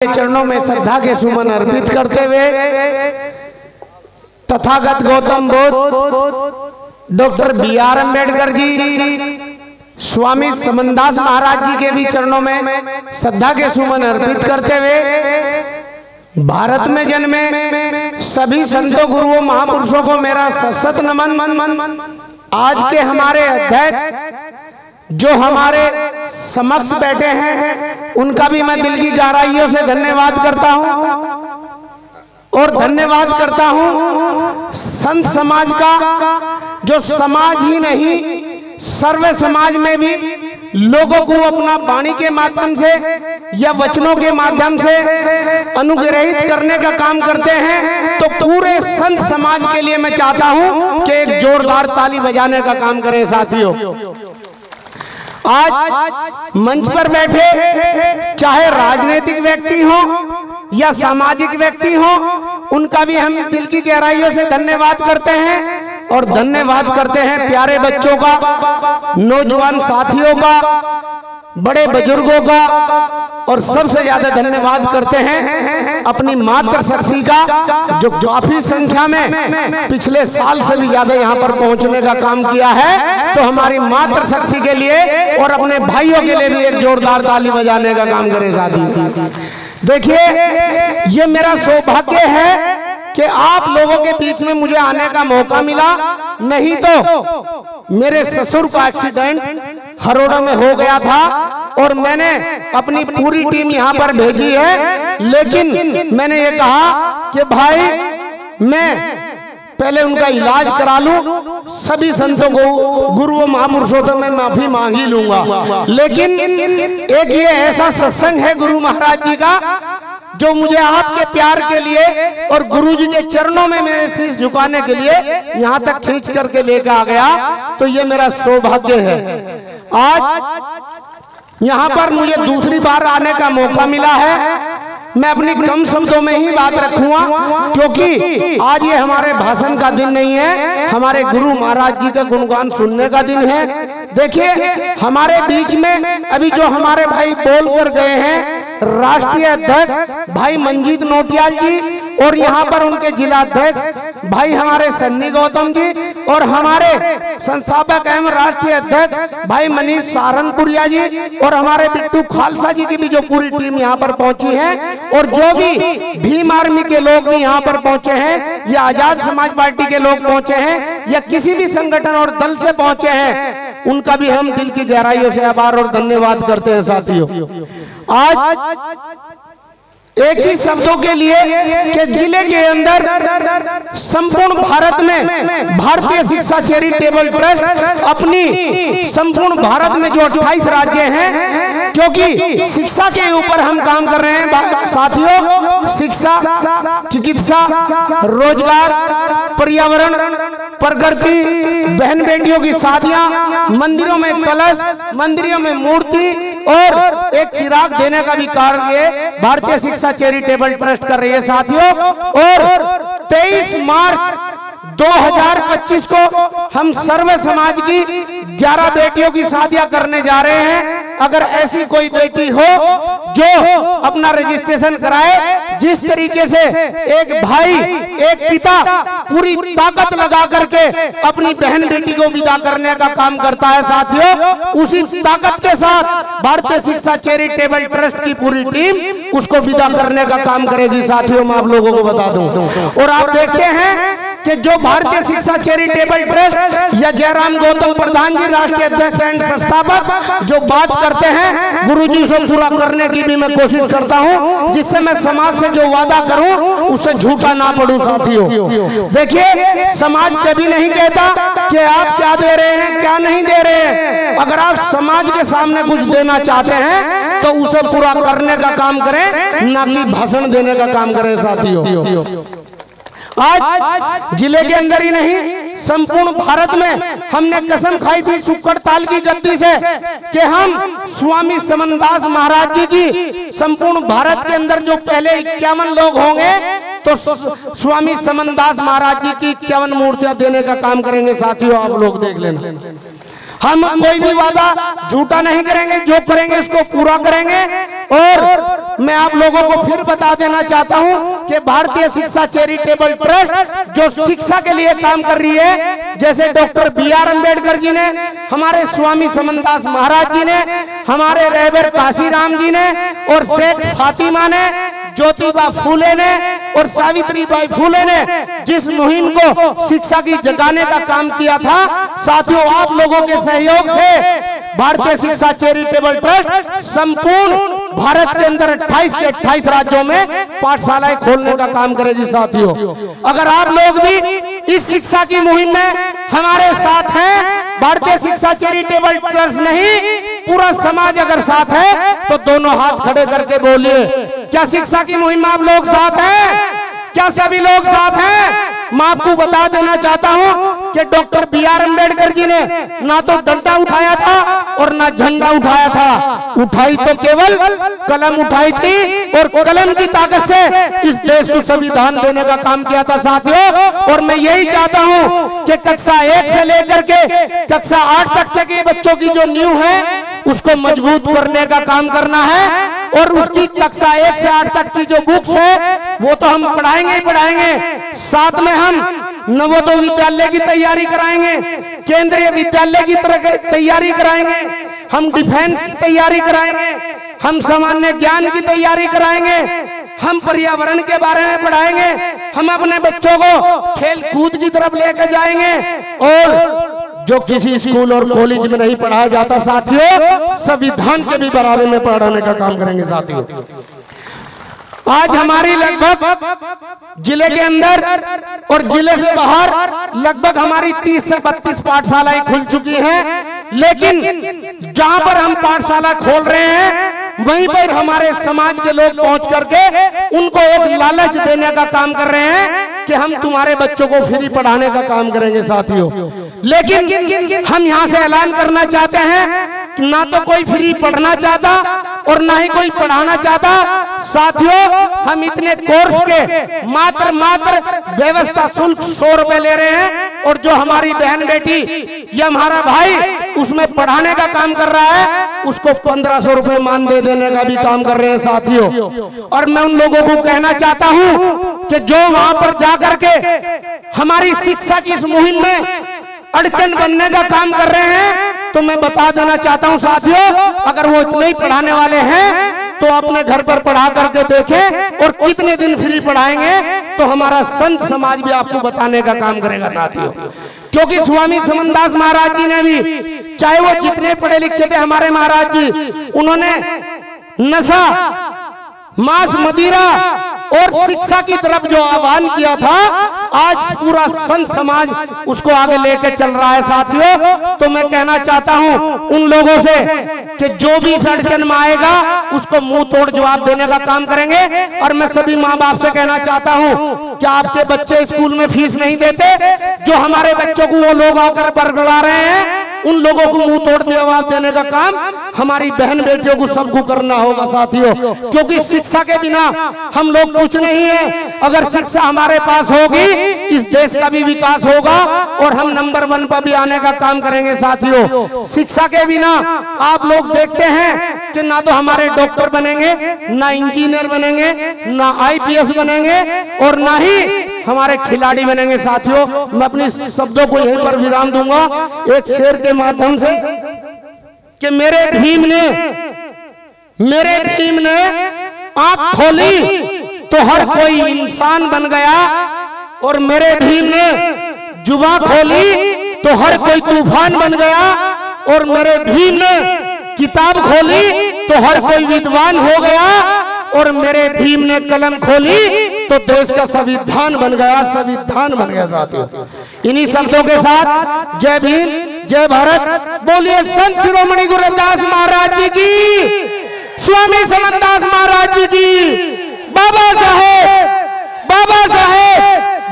चरणों में श्रद्धा के सुमन अर्पित करते हुए तथागत गौतम बुद्ध, डॉक्टर B.R. अम्बेडकर जी, स्वामी समनदास महाराज जी के भी चरणों में श्रद्धा के सुमन अर्पित करते हुए भारत में जन्मे सभी संतों, गुरुओं, महापुरुषों को मेरा सशत नमन। आज के हमारे अध्यक्ष जो हमारे समक्ष बैठे हैं उनका भी मैं दिल की गहराइयों से धन्यवाद करता हूं और धन्यवाद करता हूं संत समाज का, जो समाज ही नहीं सर्व समाज में भी लोगों को अपना वाणी के माध्यम से या वचनों के माध्यम से अनुग्रहित करने का काम करते हैं। तो पूरे संत समाज के लिए मैं चाहता हूं कि एक जोरदार ताली बजाने का काम करें साथियों। आज मंच पर बैठे चाहे राजनीतिक व्यक्ति हो या सामाजिक व्यक्ति हो, उनका भी हम दिल की गहराइयों से धन्यवाद करते हैं और धन्यवाद करते हैं प्यारे बच्चों का, नौजवान साथियों का, बड़े बुजुर्गों का, और सबसे ज्यादा धन्यवाद करते हैं अपनी मातृशक्ति का, जो काफी संख्या में पिछले साल से भी ज्यादा यहाँ पर पहुंचने का काम किया है। तो हमारी मातृशक्ति के लिए और अपने भाइयों के लिए भी एक जोरदार ताली बजाने का काम करें साथी। देखिए, ये मेरा सौभाग्य है कि आप लोगों के बीच में मुझे आने का मौका मिला, नहीं तो मेरे ससुर का एक्सीडेंट हरोड़ा में हो गया था और मैंने अपनी पूरी टीम यहाँ पर भेजी है। लेकिन मैंने ये कहा कि भाई मैं पहले उनका इलाज करा लूं, सभी संतों को, गुरुओं, महापुरुषों से मैं माफी मांग ही लूंगा। लेकिन एक ये ऐसा सत्संग है गुरु महाराज जी का जो मुझे आपके प्यार के लिए और गुरु जी के चरणों में मेरे शीश झुकाने के लिए यहाँ तक खींच करके लेकर आ गया। तो ये मेरा सौभाग्य है। आज यहाँ पर मुझे दूसरी बार आने का मौका मिला है। मैं अपनी कम शब्दों में ही बात रखूंगा, क्योंकि आज ये हमारे भाषण का दिन नहीं है, हमारे गुरु महाराज जी का गुणगान सुनने का दिन है। देखिए, हमारे बीच में अभी जो हमारे भाई बोल कर गए हैं, राष्ट्रीय अध्यक्ष भाई मंजीत नोटियाल जी, और यहाँ पर उनके जिला अध्यक्ष भाई हमारे सन्नी गौतम जी, और हमारे संस्थापक एवं राष्ट्रीय अध्यक्ष भाई मनीष सहारनपुरिया जी, और हमारे बिट्टू खालसा जी की भी जो पूरी टीम यहाँ पर पहुंची है, और जो भी भीम आर्मी के लोग भी यहाँ पर पहुंचे हैं, या आजाद समाज पार्टी के लोग पहुंचे हैं, या किसी भी संगठन और दल से पहुंचे हैं, उनका भी हम दिल की गहराइयों से आभार और धन्यवाद करते हैं साथियों। आज एक ही शब्दों के लिए कि जिले के अंदर संपूर्ण भारत में भारतीय शिक्षा चैरिटेबल ट्रस्ट अपनी संपूर्ण भारत में जो 28 राज्य हैं, क्योंकि शिक्षा के ऊपर हम काम कर रहे हैं साथियों। शिक्षा, चिकित्सा, रोजगार, पर्यावरण, प्रकृति, बहन बेटियों की शादियां, मंदिरों में कलश, मंदिरों में मूर्ति और एक चिराग देने का भी कार्य भारतीय शिक्षा चैरिटेबल ट्रस्ट कर रही है साथियों। और 23 मार्च 2025 को हम सर्व समाज की 11 बेटियों की शादियां करने जा रहे हैं। अगर ऐसी कोई बेटी हो जो अपना रजिस्ट्रेशन कराए, जिस तरीके से एक भाई, एक पिता पूरी ताकत लगा करके अपनी बहन बेटी को विदा करने का काम करता है साथियों, उसी ताकत के साथ भारतीय शिक्षा चैरिटेबल ट्रस्ट की पूरी टीम उसको विदा करने का काम करेगी साथियों। मैं आप लोगों को बता दूं, और आप देखते हैं कि जो भारतीय शिक्षा चैरिटेबल ट्रस्ट या जयराम गौतम प्रधान जी राष्ट्रीय अध्यक्ष एंड संस्थापक जो बात करते हैं, गुरुजी से पूरा करने की भी मैं कोशिश करता हूं, जिससे मैं समाज से जो वादा करूं उससे झूठा ना पड़ूं साथियों। देखिए, समाज कभी नहीं कहता कि आप क्या दे रहे हैं, क्या नहीं दे रहे हैं। अगर आप समाज के सामने कुछ देना चाहते हैं तो उसे पूरा करने का काम करें, ना कि भाषण देने का काम करें साथियों। आज जिले के अंदर ही नहीं, संपूर्ण भारत में हमने कसम खाई थी सुक्कड़ ताल की गद्दी से कि हम स्वामी समनदास महाराज जी की संपूर्ण भारत के अंदर जो पहले 51 लोग होंगे, तो स्वामी समनदास महाराज जी की 51 मूर्तियां देने का काम करेंगे साथियों। आप लोग देख लेना। हम कोई भी वादा झूठा नहीं करेंगे, जो करेंगे उसको पूरा करेंगे। और मैं आप लोगों को फिर बता देना चाहता हूं कि भारतीय शिक्षा चैरिटेबल ट्रस्ट जो शिक्षा के लिए काम कर रही है, जैसे डॉक्टर बी.आर. अम्बेडकर जी ने, हमारे स्वामी समनदास महाराज जी ने, हमारे रहबर काशीराम जी ने और शेख फातिमा ने, ज्योतिबा फूले ने और सावित्रीबाई फूले ने जिस मुहिम को शिक्षा की जगाने का काम किया था, साथियों आप लोगों के सहयोग से भारतीय शिक्षा चैरिटेबल ट्रस्ट संपूर्ण भारत के अंदर 28 के 28 राज्यों में पाठशालाएं खोलने का काम करेगी। साथियों अगर आप लोग भी इस शिक्षा की मुहिम में हमारे साथ हैं, भारतीय शिक्षा चैरिटेबल ट्रस्ट नहीं पूरा समाज अगर साथ है तो दोनों हाथ खड़े करके बोलिए, क्या शिक्षा की मुहिम में आप लोग साथ हैं? क्या सभी लोग साथ हैं? मैं आपको बता देना चाहता हूं कि डॉक्टर बी.आर. अम्बेडकर जी ने ना तो डंडा उठाया था और ना झंडा उठाया था, उठाई तो केवल कलम उठाई थी और कलम की ताकत से इस देश को संविधान देने का काम किया था। साथियों और मैं यही चाहता हूं कि कक्षा 1 से लेकर के कक्षा 8 तक के बच्चों की जो नींव है उसको मजबूत करने का काम करना है। और उसकी कक्षा 1 से 8 तक की जो बुक्स है वो तो हम पढ़ाएंगे ही पढ़ाएंगे, साथ में हम नवोदय विद्यालय की तैयारी कराएंगे, केंद्रीय विद्यालय की तैयारी कराएंगे, हम डिफेंस की तैयारी कराएंगे, हम सामान्य ज्ञान की तैयारी कराएंगे, हम पर्यावरण के बारे में पढ़ाएंगे, हम अपने बच्चों को खेल कूद की तरफ लेकर जाएंगे। और जो किसी स्कूल और कॉलेज में नहीं पढ़ाया जाता साथियों, संविधान के भी बराबर में पढ़ाने का काम करेंगे। साथियों आज हमारी लगभग जिले के अंदर और जिले से बाहर लगभग हमारी 30 से 32 पाठशालाएं खुल चुकी हैं, लेकिन जहां पर हम पाठशाला खोल रहे हैं वहीं पर हमारे समाज के लोग पहुंच करके उनको एक लालच देने का काम कर रहे हैं कि हम तुम्हारे बच्चों को फ्री पढ़ाने का काम करेंगे। साथियों लेकिन हम यहां से ऐलान करना चाहते हैं कि ना तो कोई फ्री पढ़ना चाहता और ना ही कोई पढ़ाना चाहता। साथियों हम इतने कोर्स के मात्र व्यवस्था शुल्क 100 रुपए ले रहे हैं और जो हमारी बहन बेटी या हमारा भाई उसमें पढ़ाने का काम कर रहा है उसको 1500 रुपए मान दे देने का भी काम कर रहे हैं। साथियों और मैं उन लोगों को कहना चाहता हूं कि जो वहां पर जाकर के हमारी शिक्षा की इस मुहिम में अड़चन बनने का काम कर रहे हैं, तो मैं बता देना चाहता हूं साथियों अगर वो इतने ही पढ़ाने वाले हैं तो अपने घर पर पढ़ा करके देखें और कितने दिन फ्री पढ़ाएंगे तो हमारा संत समाज भी आपको बताने का काम करेगा। साथियों क्योंकि स्वामी समनदास महाराज जी ने भी, चाहे वो जितने पढ़े लिखे थे हमारे महाराज जी, उन्होंने नशा, मांस, मदिरा और शिक्षा की तरफ जो आह्वान किया था, आज पूरा संत समाज उसको आगे लेके चल रहा है। साथियों तो मैं कहना चाहता हूं उन लोगों से कि जो भी अड़चन में आएगा उसको मुंह तोड़ जवाब देने का काम करेंगे। और मैं सभी माँ बाप से कहना चाहता हूं कि आपके बच्चे स्कूल में फीस नहीं देते, जो हमारे बच्चों को वो लोग आकर बरगला रहे हैं उन लोगों को मुंह तोड़ जवाब देने का काम हमारी बहन बेटियों को सबको करना होगा। साथियों क्योंकि शिक्षा के बिना हम लोग कुछ नहीं है। अगर शिक्षा हमारे पास होगी इस देश का भी विकास होगा और हम नंबर 1 पर भी आने का काम करेंगे। साथियों शिक्षा के बिना आप लोग देखते हैं कि ना तो हमारे डॉक्टर बनेंगे, ना इंजीनियर बनेंगे, ना IPS बनेंगे और ना ही हमारे खिलाड़ी बनेंगे। साथियों मैं अपने शब्दों को यहीं पर विराम दूंगा एक शेर के माध्यम से कि मेरे भीम ने आंख खोली तो हर कोई इंसान बन गया और मेरे भीम ने जुबान खोली तो हर कोई तूफान बन गया और मेरे भीम ने किताब खोली तो हर कोई विद्वान हो गया और मेरे भीम ने कलम खोली तो देश का संविधान बन गया, संविधान बन गया। साथियों इन्हीं शब्दों के साथ जय भीम, जय भारत, बोलिए संत शिरोमणि गुरु रविदास महाराज जी की, स्वामी समनदास महाराज जी की, बाबा साहेब